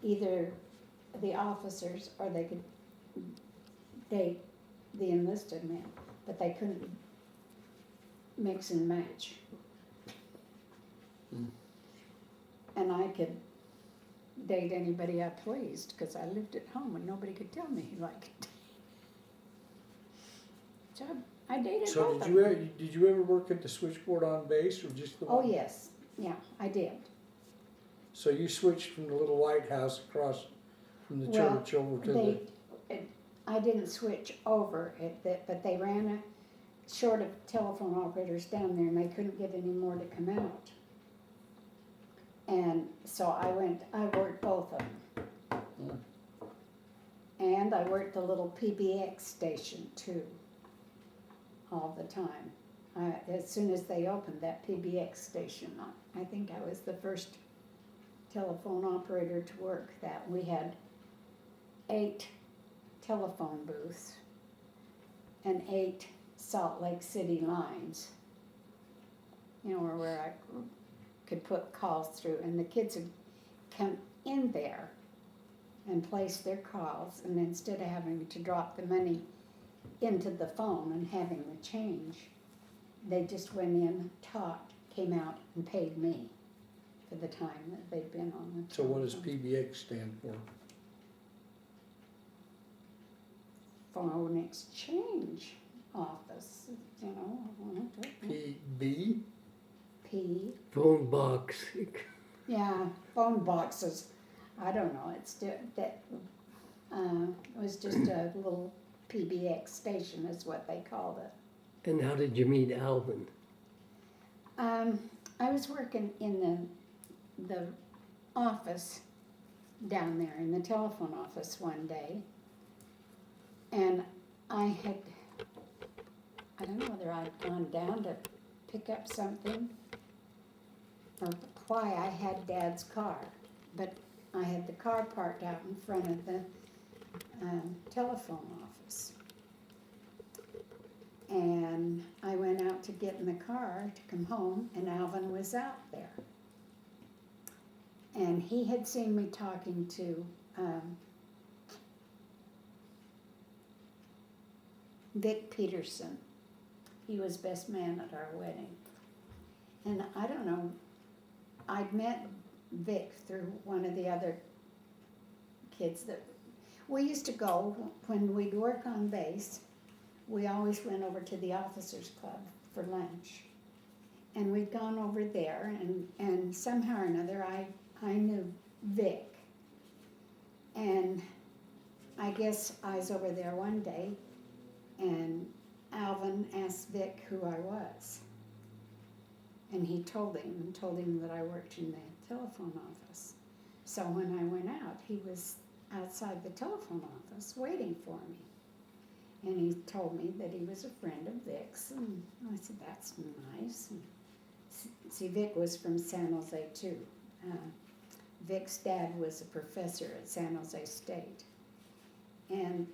either the officers or they could date the enlisted men, but they couldn't mix and match. Mm. And I could date anybody I pleased, because I lived at home and nobody could tell me who I could date. So I dated So both did of you them. ever, did you ever work at the switchboard on base or just the Oh, one? yes, yeah, I did. So you switched from the little White House across from the Well, church over to I didn't switch over but they ran a short of telephone operators down there and they couldn't get any more to come out. And so I worked both of them. Mm. And I worked the little PBX station too, all the time. As soon as they opened that PBX station, I think I was the first telephone operator to work that. We had 8 telephone booths and 8 Salt Lake City lines, you know, where I could put calls through, and the kids would come in there and place their calls, and instead of having to drop the money into the phone and having the change, they just went in, talked, came out, and paid me for the time that they'd been on the So what does telephone. PBX stand for? Phone exchange office, you know, PB? P, Phone box. yeah, phone boxes, I don't know, it was just a little PBX station is what they called it. And how did you meet Alvin? I was working in the office down there, in the telephone office one day, and I don't know whether I'd gone down to pick up something or why I had Dad's car, but I had the car parked out in front of the telephone office. And I went out to get in the car to come home, and Alvin was out there. And he had seen me talking to Vic Peterson. He was best man at our wedding. And I don't know, I'd met Vic through one of the other kids that, we used to go, when we'd work on base, we always went over to the officers club for lunch. And we'd gone over there, and somehow or another I knew Vic. And I guess I was over there one day, and Alvin asked Vic who I was. And he told him that I worked in the telephone office. So when I went out, he was outside the telephone office waiting for me. And he told me that he was a friend of Vic's, and I said, that's nice. And see, Vic was from San Jose too. Vic's dad was a professor at San Jose State. And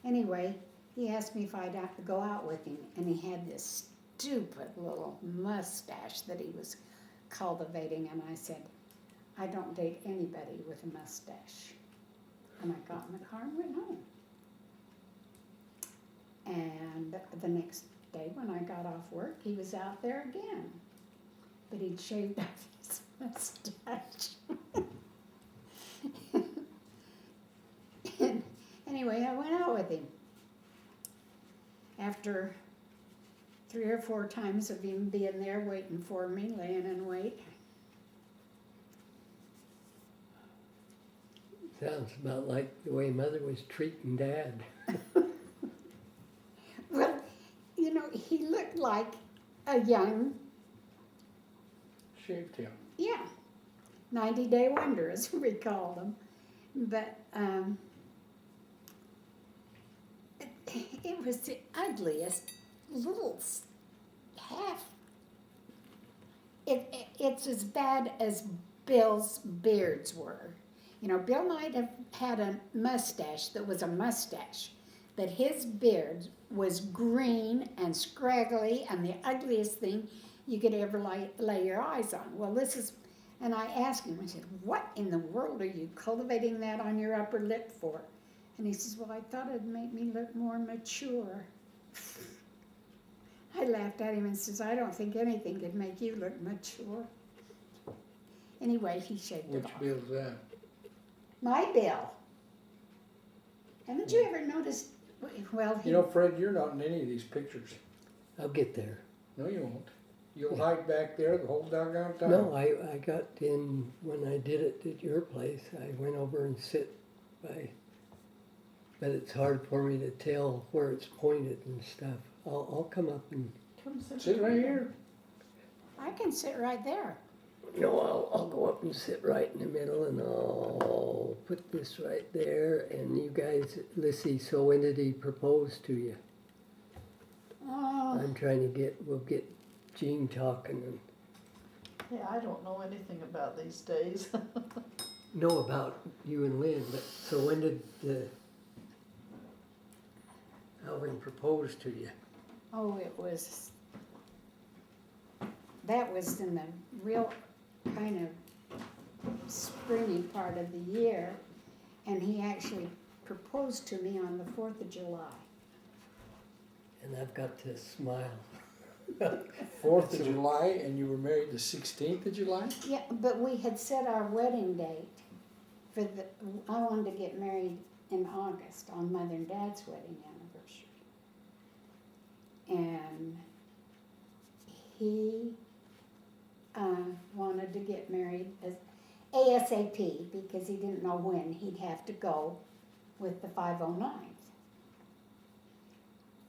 anyway, he asked me if I'd have to go out with him, and he had this stupid little mustache that he was cultivating, and I said, I don't date anybody with a mustache. And I got in the car and went home. And the next day when I got off work, he was out there again. But he'd shaved off his mustache. And anyway, I went out with him. After 3 or 4 times of him being there waiting for me, laying in wait. Sounds about like the way Mother was treating Dad. Well, you know, he looked like a young, Shaved him. 90-day wonder, as we called him. But it was the ugliest little half. It's as bad as Bill's beards were. You know, Bill might have had a mustache that was a mustache, but his beard was green and scraggly and the ugliest thing you could ever lay your eyes on. Well, this is And I asked him, I said, what in the world are you cultivating that on your upper lip for? And he says, well, I thought it'd make me look more mature. I laughed at him and says, I don't think anything could make you look mature. Anyway, he shaved it Which off. bill's that? My bill. Haven't you ever noticed, well, he, You know, Fred, you're not in any of these pictures. I'll get there. No, you won't. You'll hide back there the whole doggone time. No, I got in, when I did it at your place, I went over and sit by, but it's hard for me to tell where it's pointed and stuff. I'll come up and, Come Sit right here. I can sit right there. no, I'll go up and sit right in the middle and I'll put this right there and you guys, let's see, so when did he propose to you? Oh, I'm trying to we'll get Jean talking and Yeah, I don't know anything about these days. know about you and Lynn, but so when did Alvin propose to you? oh, that was in the real kind of springy part of the year. And he actually proposed to me on the 4th of July. And I've got to smile. 4th of July, and you were married the 16th of July? Yeah, but we had set our wedding date for I wanted to get married in August on Mother and Dad's wedding anniversary. And he wanted to get married as ASAP because he didn't know when he'd have to go with the 509th.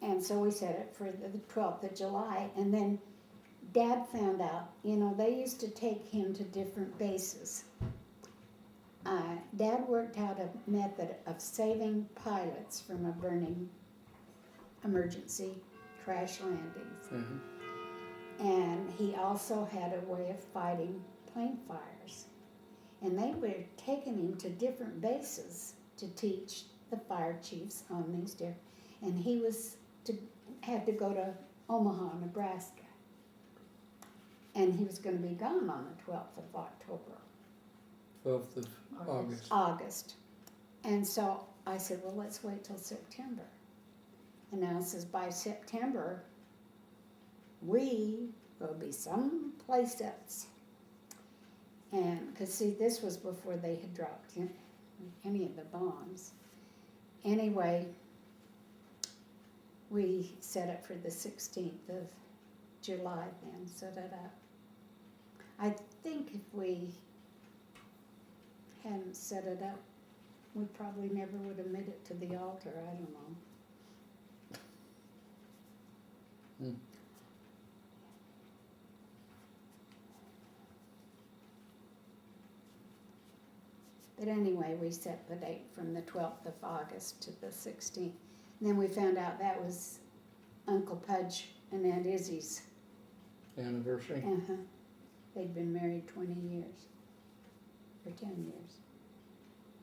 And so we set it for the 12th of July, and then Dad found out, you know, they used to take him to different bases. Dad worked out a method of saving pilots from a burning emergency crash landings. Mm-hmm. And he also had a way of fighting plane fires. And they were taking him to different bases to teach the fire chiefs on these different, and he had to go to Omaha, Nebraska. And he was going to be gone on the 12th of October. 12th of August. August. And so I said, well, let's wait till September. And now it says by September, we will be someplace else. And, because see, this was before they had dropped any of the bombs. Anyway, we set it for the 16th of July then, set it up. I think if we hadn't set it up, we probably never would have made it to the altar, I don't know. Hmm. But anyway, we set the date from the 12th of August to the 16th. And then we found out that was Uncle Pudge and Aunt Izzy's. Anniversary. Uh-huh. They'd been married 20 years. Or 10 years.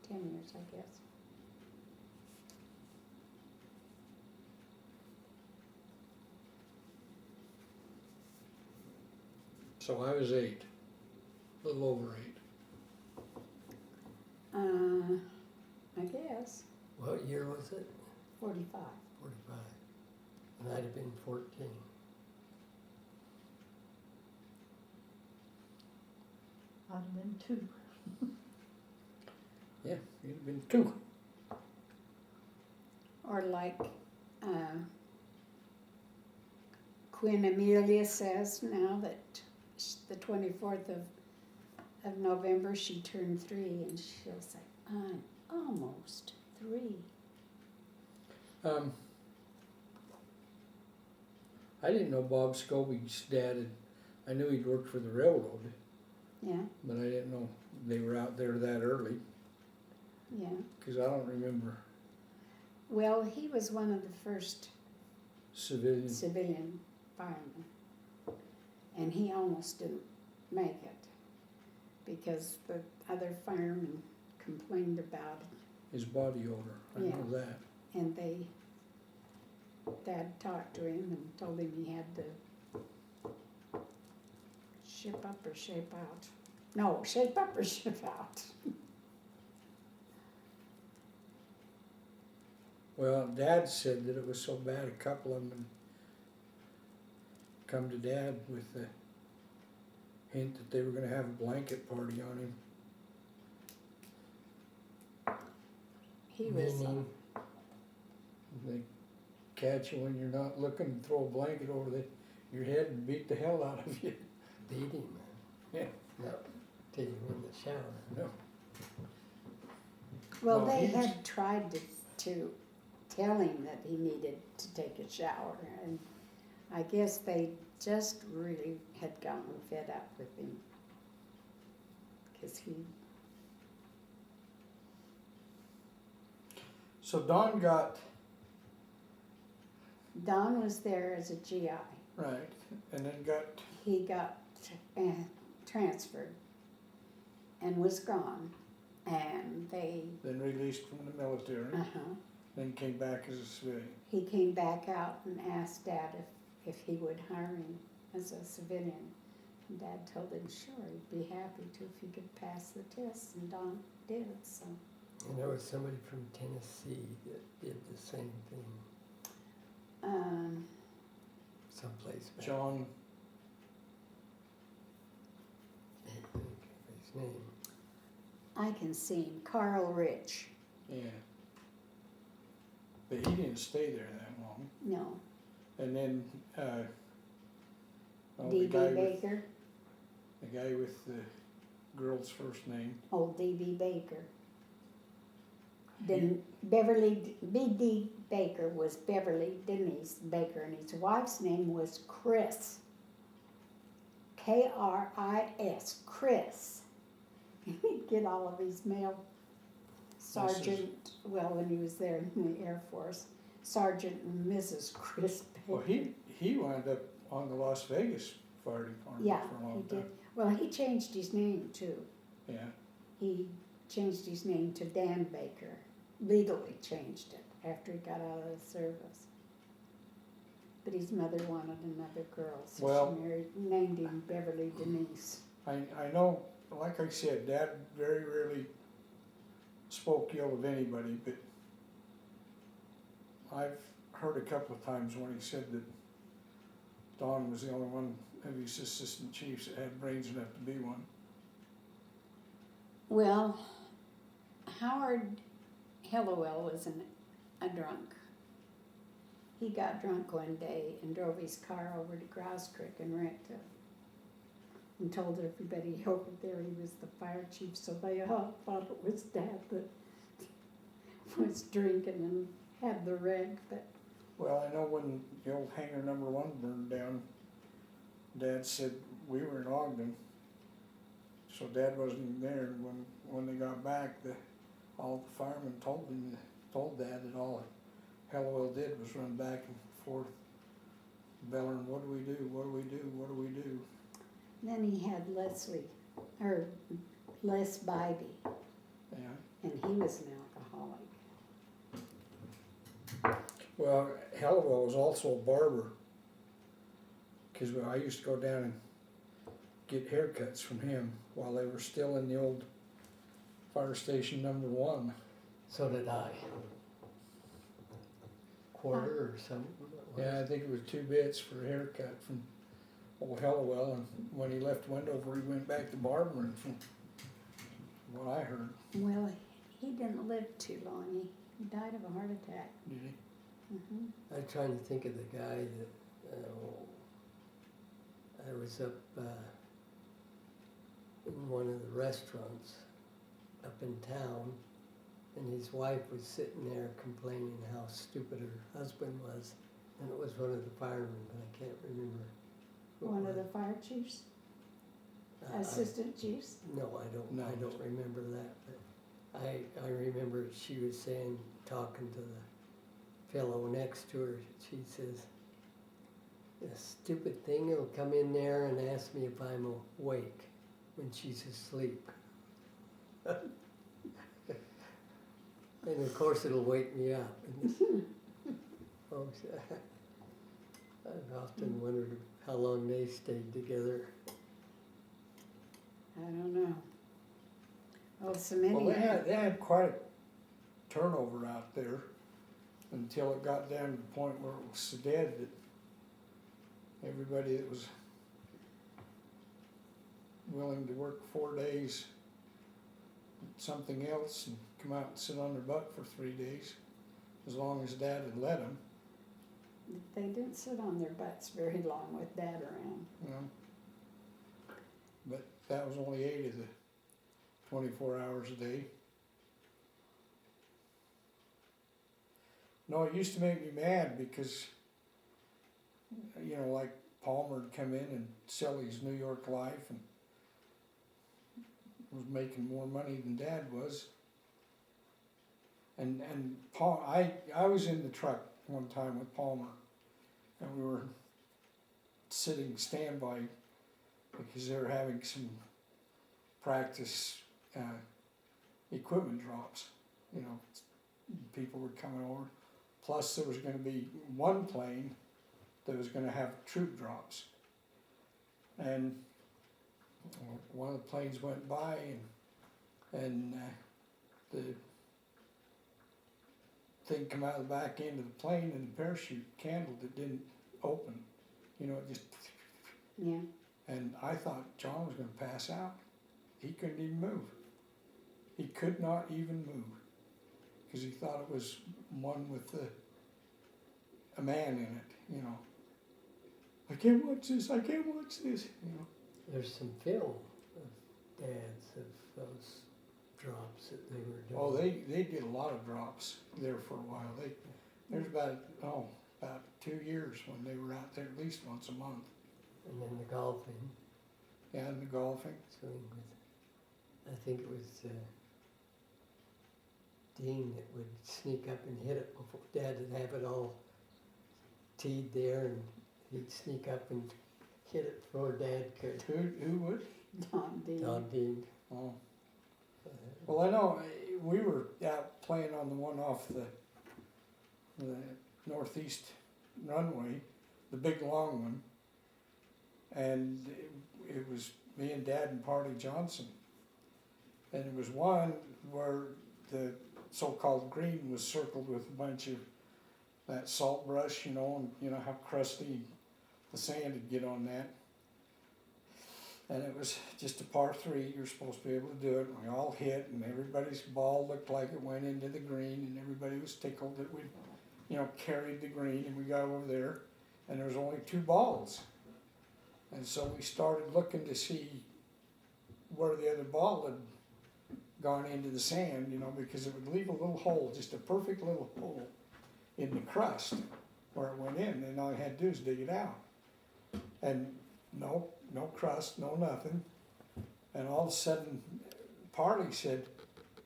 10 years, I guess. So I was 8. A little over 8. I guess. What year was it? 45. 45. And I'd have been 14. I'd have been 2. Yeah, you'd have been 2. Or like Queen Amelia says now that the 24th of November she turned 3, and she'll say, I'm almost 3. I didn't know Bob Scobie's dad I knew he'd worked for the railroad, Yeah, but I didn't know they were out there that early, yeah. because I don't remember Well, he was one of the first civilians. civilian firemen, and he almost didn't make it because the other firemen complained about it, His body odor, I Yeah. know that. and Dad talked to him and told him he had to ship up or shape out. No, shape up or shape out. Well, Dad said that it was so bad, a couple of them had come to Dad with the hint that they were gonna have a blanket party on him. He was, Meaning, They catch you when you're not looking and throw a blanket over your head and beat the hell out of you. beat him. Yeah. No, till you were in the shower. No. well, Well, they he's- had tried to tell him that he needed to take a shower, and I guess they just really had gotten fed up with him. 'Cause So Don Don was there as a GI. right, and then got, He got transferred and was gone, and then released from the military, uh-huh. then came back as a civilian. He came back out and asked Dad if he would hire him as a civilian. And Dad told him, sure, he'd be happy to if he could pass the test, and Don did, so. And there was somebody from Tennessee that did the same thing, someplace back. John, I can't think of his name. I can see him, Carl Rich. yeah. But he didn't stay there that long. No, And then, the D.B. guy with, Baker. the guy with the girl's first name. Old D.B. Baker. Then Beverly, B.D. Baker was Beverly Denise Baker, and his wife's name was Chris. K-R-I-S, Chris. He'd get all of his mail. Sergeant, well, when he was there in the Air Force, Sergeant and Mrs. Chris Baker. Well, he wound up on the Las Vegas Fire Department Yeah, for a he long time. did. Well, he changed his name too. Yeah, He changed his name to Dan Baker, legally changed it after he got out of the service. But his mother wanted another girl, so Well- she named him Beverly Denise. I know, like I said, Dad very rarely spoke ill of anybody, but I've heard a couple of times when he said that Don was the only one of his assistant chiefs that had brains enough to be one. Well, Howard Hellowell was a drunk. He got drunk one day and drove his car over to Grouse Creek and wrecked it. And told everybody over there he was the fire chief, so they all thought it was Dad that was drinking and had the wreck, but Well, I know when the old hangar number 1 burned down, Dad said we were in Ogden, so Dad wasn't even there. And when they got back, all the firemen told Dad that all Hallowell did was run back and forth, bellowing, "What do we do? What do we do? What do we do?" then he had Les Bybee, Yeah. and he was an alcoholic. Well, Hallowell was also a barber, because I used to go down and get haircuts from him while they were still in the old fire station number 1. So did I. Quarter or something. it was. Yeah, I think it was 2 bits for a haircut from old Hallowell, and when he left Wendover, he went back to barbering from what I heard. Well, he didn't live too long. He died of a heart attack. Did he? I'm trying to think of the guy that, I was up in one of the restaurants up in town, and his wife was sitting there complaining how stupid her husband was, and it was one of the firemen, but I can't remember. who it One of was. the fire chiefs, I- assistant chiefs. No, I don't No. remember that, but I remember she was saying, talking to the fellow next to her, she says, "The stupid thing will come in there and ask me if I'm awake when she's asleep." And of course it'll wake me up. Oh, I've often wondered how long they stayed together. I don't know. Well, so many. Well, they had quite a turnover out there until it got down to the point where it was so dead that everybody that was willing to work 4 days something else and come out and sit on their butt for 3 days, as long as Dad had let them, They didn't sit on their butts very long with Dad around. you know. But that was only 8 of the 24 hours a day. No, it used to make me mad because, you know, like Palmer would come in and sell his New York Life and was making more money than Dad was. And Paul, I was in the truck one time with Palmer, and we were sitting standby because they were having some practice equipment drops. You know, people were coming over. Plus, there was going to be one plane that was going to have troop drops. And one of the planes went by, and the thing come out of the back end of the plane, and the parachute candle that didn't open. You know, it just. Yeah. And I thought John was going to pass out. He couldn't even move. He could not even move because he thought it was one with a man in it. You know. I can't watch this. I can't watch this. You know. There's some film of Dad's of those drops that they were doing. Oh, they did a lot of drops there for a while. There's about 2 years when they were out there at least once a month. And then the golfing. Yeah, and the golfing. Swimming with, I think it was Dean that would sneak up and hit it before Dad would have it all teed there, and he'd sneak up and hit it before Dad could. Who would? Don Dean. Don Dean. Oh. Well, I know we were out playing on the one off the northeast runway, the big long one, and it was me and Dad and Party Johnson, and it was one where the so-called green was circled with a bunch of that salt brush, you know, and you know how crusty the sand would get on that. And it was just a par 3, you're supposed to be able to do it, and we all hit, and everybody's ball looked like it went into the green, and everybody was tickled that we, you know, carried the green, and we got over there, and there was only 2 balls. And so we started looking to see where the other ball had gone into the sand, you know, because it would leave a little hole, just a perfect little hole in the crust where it went in, and all you had to do is dig it out. And no crust, no nothing. And all of a sudden, Parley said,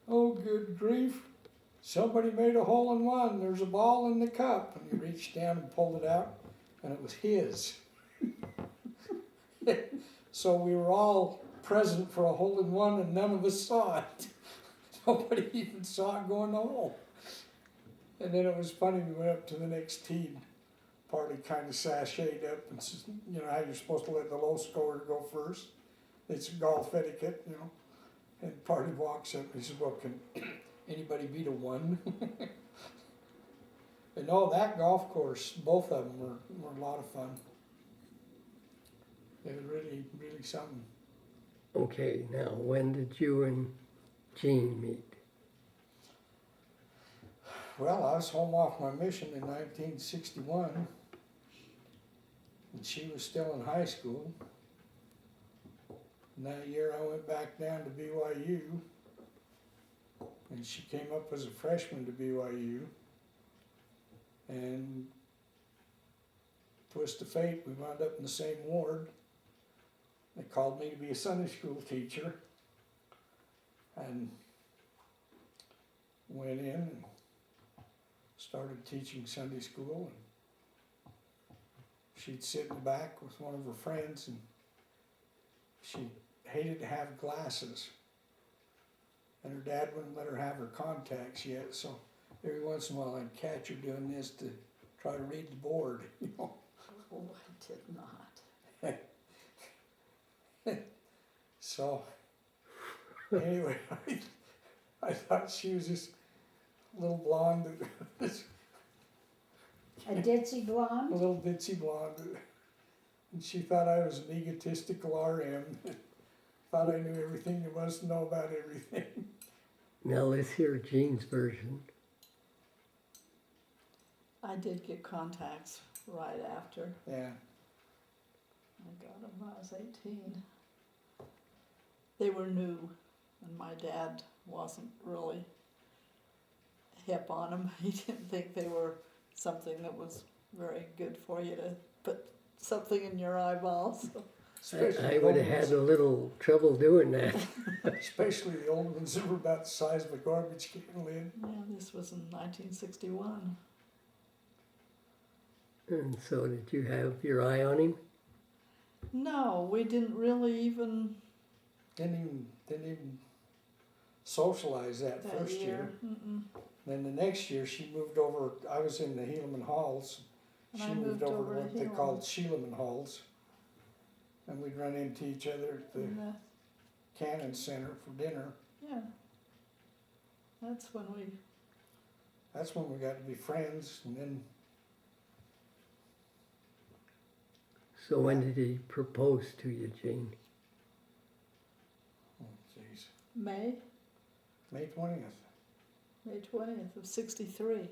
"Oh, good grief, somebody made a hole in one, there's a ball in the cup." And he reached down and pulled it out, and it was his. So we were all present for a hole in one, and none of us saw it. Nobody even saw it go in the hole. And then it was funny, we went up to the next tee, and Party kind of sashayed up and says, you know how you're supposed to let the low scorer go first? It's golf etiquette, you know. And Party walks up and he says, "Well, can anybody beat a 1? And no, that golf course, both of them were a lot of fun. It was really, really something. Okay, now when did you and Jean meet? Well, I was home off my mission in 1961, and she was still in high school. And that year I went back down to BYU, and she came up as a freshman to BYU. And twist of fate, we wound up in the same ward. They called me to be a Sunday school teacher, and went in and started teaching Sunday school. And she'd sit in the back with one of her friends, and she hated to have glasses. And her dad wouldn't let her have her contacts yet, so every once in a while I'd catch her doing this to try to read the board, you know. Oh, I did not. So Anyway, I thought she was just a little blonde, A ditzy a blonde? little ditzy blonde. And she thought I was an egotistical RM. Thought I knew everything there was to know about everything. Now let's hear Jean's version. I did get contacts right after Yeah, I got them when I was 18. They were new, and my dad wasn't really hip on them. He didn't think they were something that was very good for you to put something in your eyeballs. especially I the would old have had ones. a little trouble doing that. Especially the old ones that were about the size of a garbage can lid. Yeah, this was in 1961. And so did you have your eye on him? No, we didn't really even Didn't even socialize that that first year. Mm-mm. Then the next year she moved over. I was in the Helaman Halls. And She I moved moved over over to to what they Helaman. called Sheelaman Halls. And we'd run into each other at the And, Cannon Center for dinner. yeah, that's when That's when we got to be friends. And then So when did he propose to you, Jean? oh jeez, May May 20th. May 20th of '63.